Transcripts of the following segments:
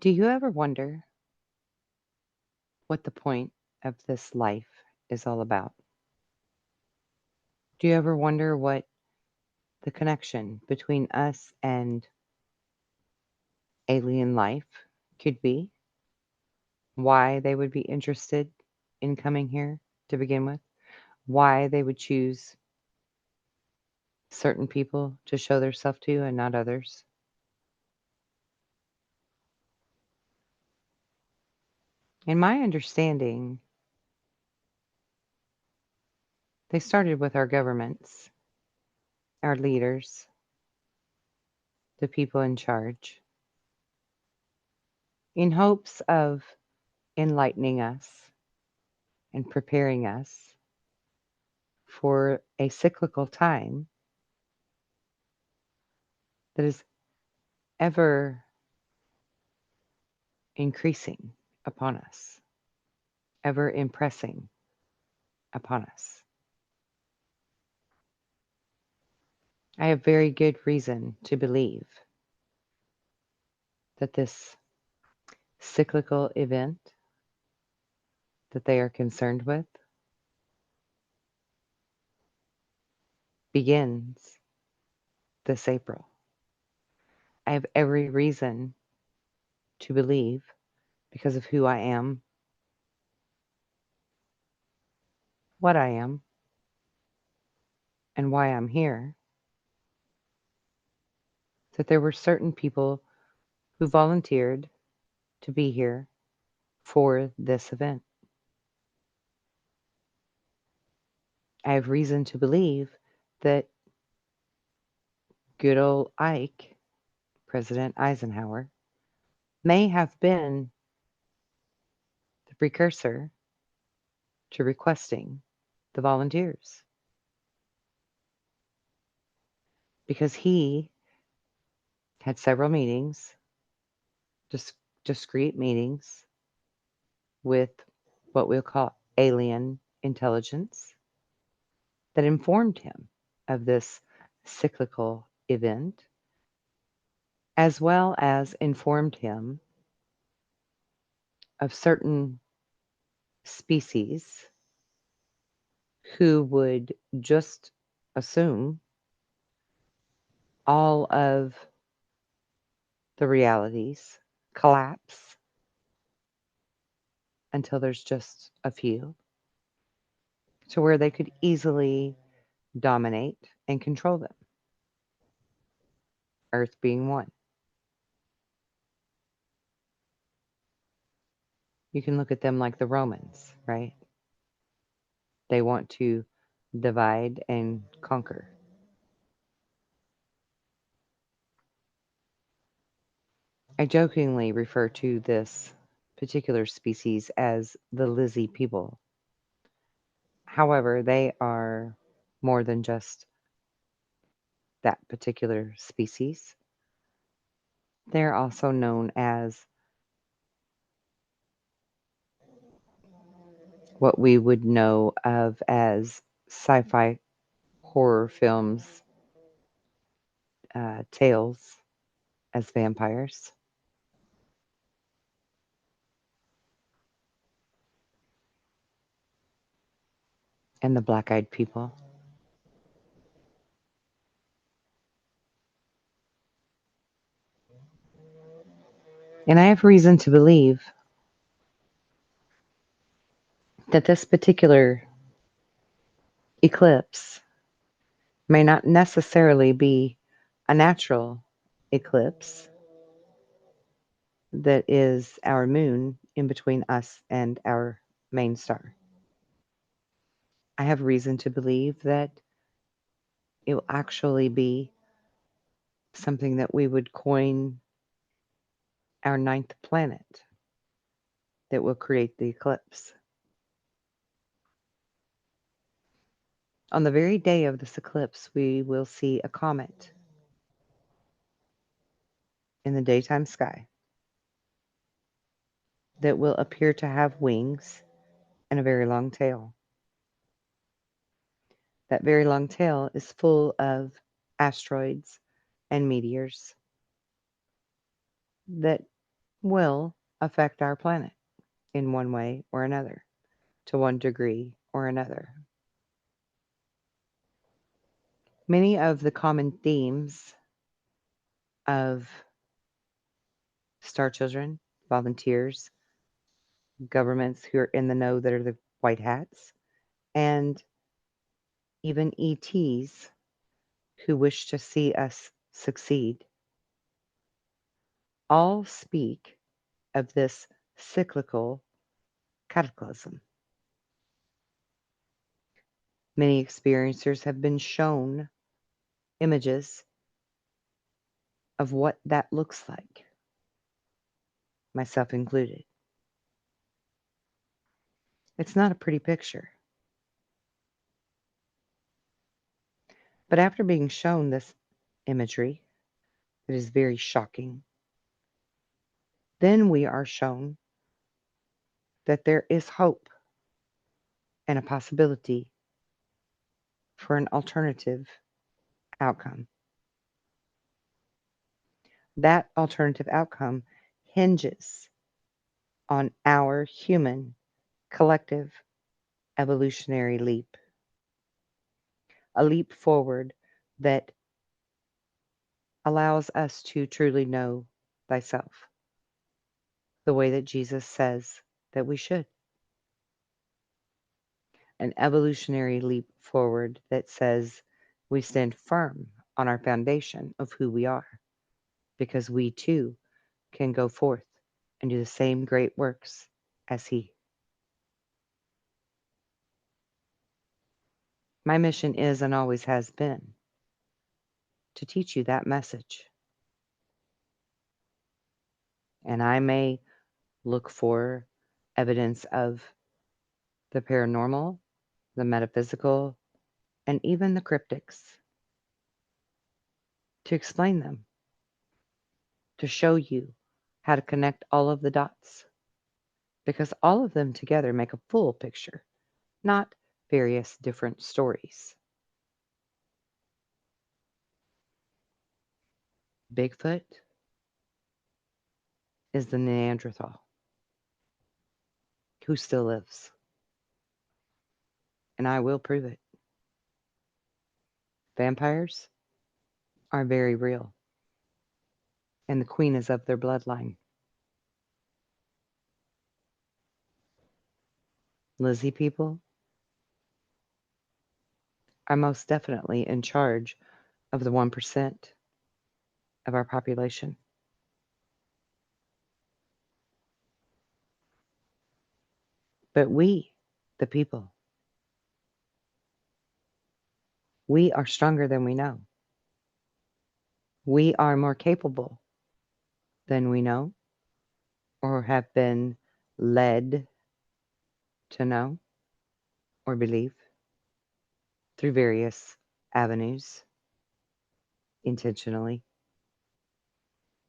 Do you ever wonder what the point of this life is all about? Do you ever wonder what the connection between us and alien life could be? Why they would be interested in coming here to begin with? Why they would choose certain people to show their self to and not others? In my understanding, they started with our governments, our leaders, the people in charge, in hopes of enlightening us and preparing us for a cyclical time that is ever increasing upon us, ever impressing upon us. I have very good reason to believe that this cyclical event that they are concerned with begins this April. I have every reason to believe, because of who I am, what I am, and why I'm here, that there were certain people who volunteered to be here for this event. I have reason to believe that good old Ike, President Eisenhower, may have been the precursor to requesting the volunteers, because he had several meetings, dis- discrete meetings with what we'll call alien intelligence that informed him of this cyclical event, as well as informed him of certain species who would just assume all of the realities collapse until there's just a few, to where they could easily dominate and control them, Earth being one. You can look at them like the Romans, right? They want to divide and conquer. I jokingly refer to this particular species as the Lizzie people. However, they are more than just that particular species. They're also known as what we would know of as sci-fi horror films, tales as vampires, and the black-eyed people. And I have reason to believe that this particular eclipse may not necessarily be a natural eclipse that is our moon in between us and our main star. I have reason to believe that it will actually be something that we would coin our ninth planet that will create the eclipse. On the very day of this eclipse, we will see a comet in the daytime sky that will appear to have wings and a very long tail. That very long tail is full of asteroids and meteors that will affect our planet in one way or another, to one degree or another. Many of the common themes of star children, volunteers, governments who are in the know that are the white hats, and even ETs who wish to see us succeed, all speak of this cyclical cataclysm. Many experiencers have been shown images of what that looks like, myself included. It's not a pretty picture. But after being shown this imagery that is very shocking, then we are shown that there is hope and a possibility for an alternative outcome. That alternative outcome hinges on our human collective evolutionary leap, a leap forward that allows us to truly know thyself the way that Jesus says that we should. An evolutionary leap forward that says we stand firm on our foundation of who we are, because we too can go forth and do the same great works as He. My mission is and always has been to teach you that message. And I may look for evidence of the paranormal, the metaphysical, and even the cryptics to explain them, to show you how to connect all of the dots, because all of them together make a full picture, not various different stories. Bigfoot is the Neanderthal who still lives, and I will prove it. Vampires are very real, and the queen is of their bloodline. Lizzie people are most definitely in charge of the 1% of our population. But we, the people, we are stronger than we know. We are more capable than we know or have been led to know or believe through various avenues intentionally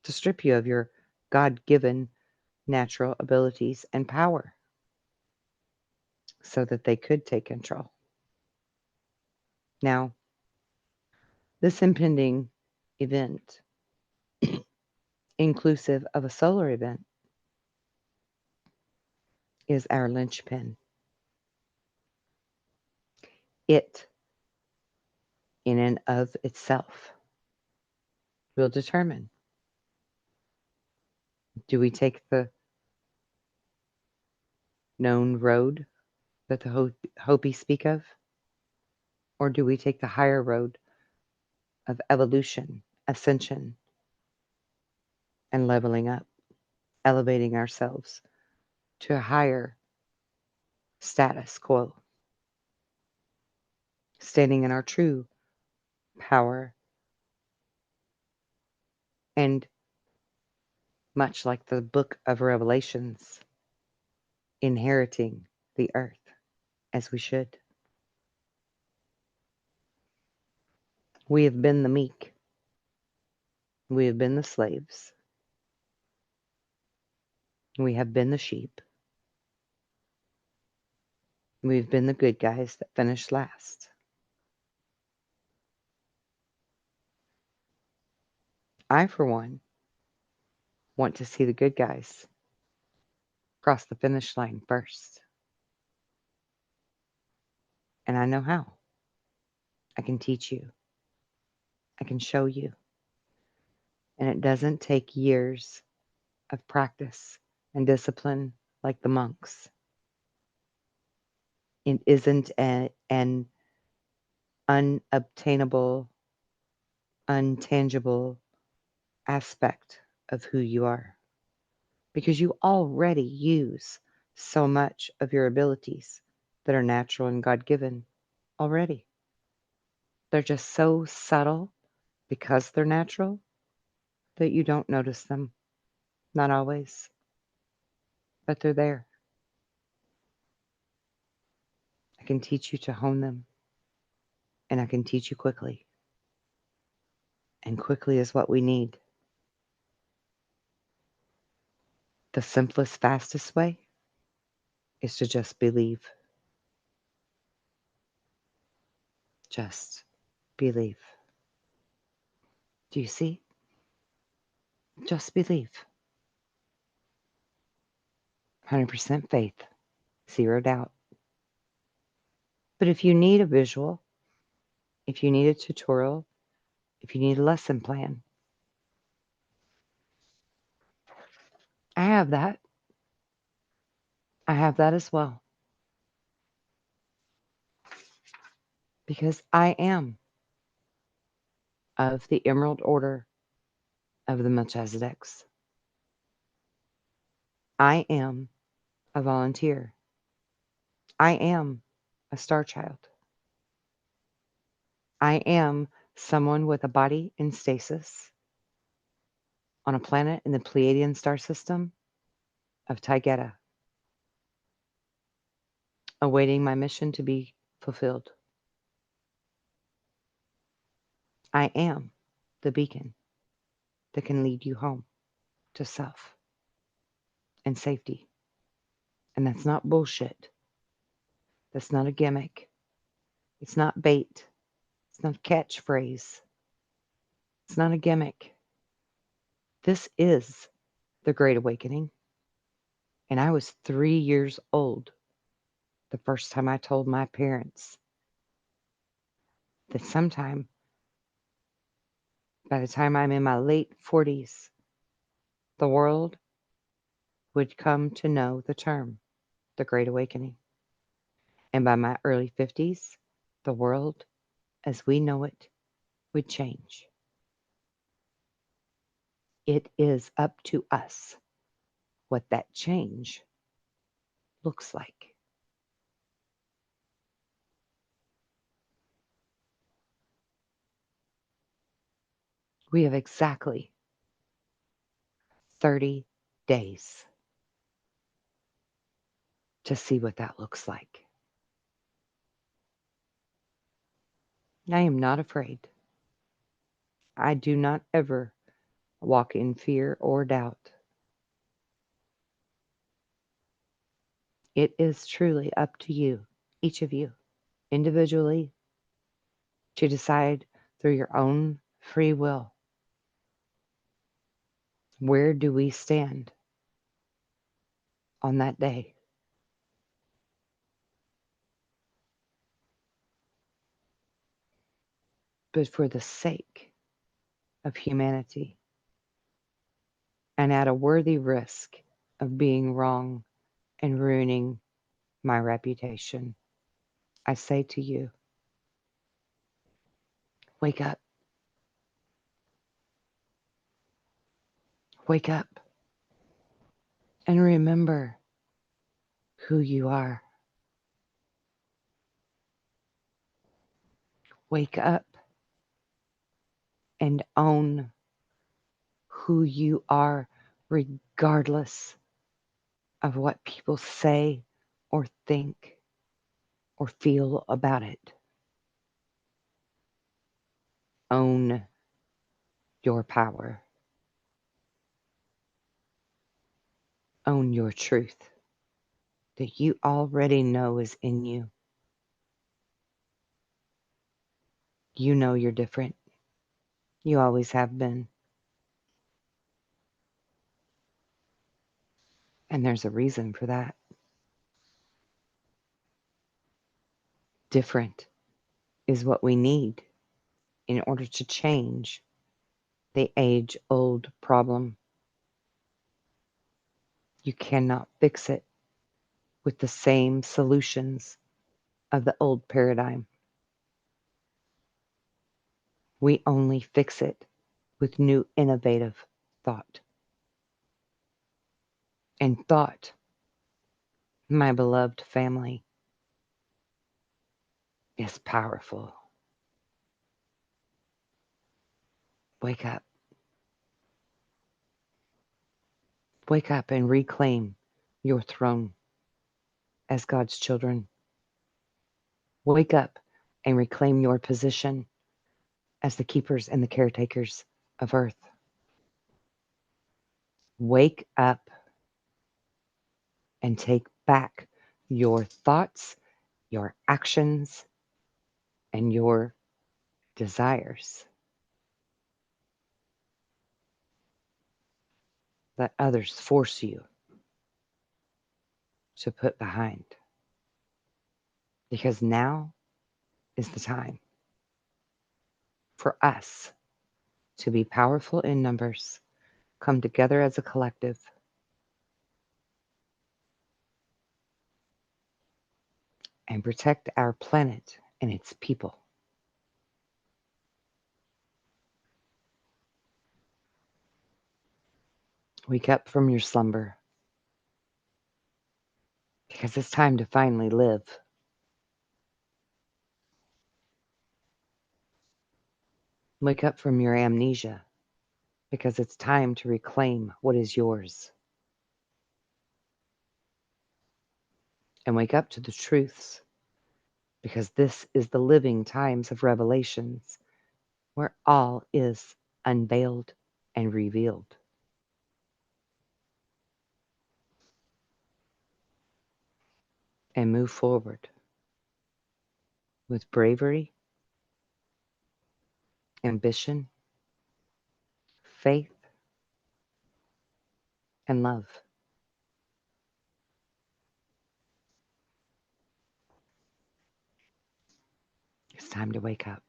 to strip you of your God given natural abilities and power so that they could take control. Now, this impending event, inclusive of a solar event, is our linchpin. It, in and of itself, will determine, do we take the known road that the Hopi speak of, or do we take the higher road of evolution, ascension, and leveling up, elevating ourselves to a higher status quo, standing in our true power, and much like the book of Revelations, inheriting the earth as we should. We have been the meek. We have been the slaves. We have been the sheep. We've been the good guys that finished last. I, for one, want to see the good guys cross the finish line first. And I know how. I can teach you. I can show you. And it doesn't take years of practice and discipline like the monks. It isn't an unobtainable, untangible aspect of who you are because you already use so much of your abilities that are natural and God given already. They're just so subtle because they're natural that you don't notice them. Not always, but they're there. I can teach you to hone them, and I can teach you quickly. And quickly is what we need. The simplest, fastest way is to just believe. Just believe. Do you see? Just believe. 100% faith, 0 doubt. But if you need a visual, if you need a tutorial, if you need a lesson plan, I have that. I have that as well. Because I am of the Emerald Order of the Melchizedeks. I am a volunteer. I am a star child. I am someone with a body in stasis on a planet in the Pleiadian star system of Taygeta, awaiting my mission to be fulfilled. I am the beacon that can lead you home to self and safety. And that's not bullshit. That's not a gimmick. It's not bait. It's not a catchphrase. It's not a gimmick. This is the Great Awakening. And I was 3 years old the first time I told my parents that sometime by the time I'm in my late 40s, the world would come to know the term, the Great Awakening. And by my early 50s, the world as we know it would change. It is up to us what that change looks like. We have exactly 30 days to see what that looks like. I am not afraid. I do not ever walk in fear or doubt. It is truly up to you, each of you, individually, to decide through your own free will, where do we stand on that day? But for the sake of humanity and at a worthy risk of being wrong and ruining my reputation, I say to you, wake up. Wake up and remember who you are. Wake up and own who you are, regardless of what people say or think or feel about it. Own your power. Own your truth that you already know is in you. You know you're different. You always have been. And there's a reason for that. Different is what we need in order to change the age-old problem. You cannot fix it with the same solutions of the old paradigm. We only fix it with new innovative thought. And thought, my beloved family, is powerful. Wake up. Wake up and reclaim your throne as God's children. Wake up and reclaim your position as the keepers and the caretakers of earth. Wake up and take back your thoughts, your actions, and your desires that others force you to put behind. Because now is the time for us to be powerful in numbers, come together as a collective, and protect our planet and its people. Wake up from your slumber, because it's time to finally live. Wake up from your amnesia, because it's time to reclaim what is yours. And wake up to the truths, because this is the living times of revelations, where all is unveiled and revealed. And move forward with bravery, ambition, faith, and love. It's time to wake up.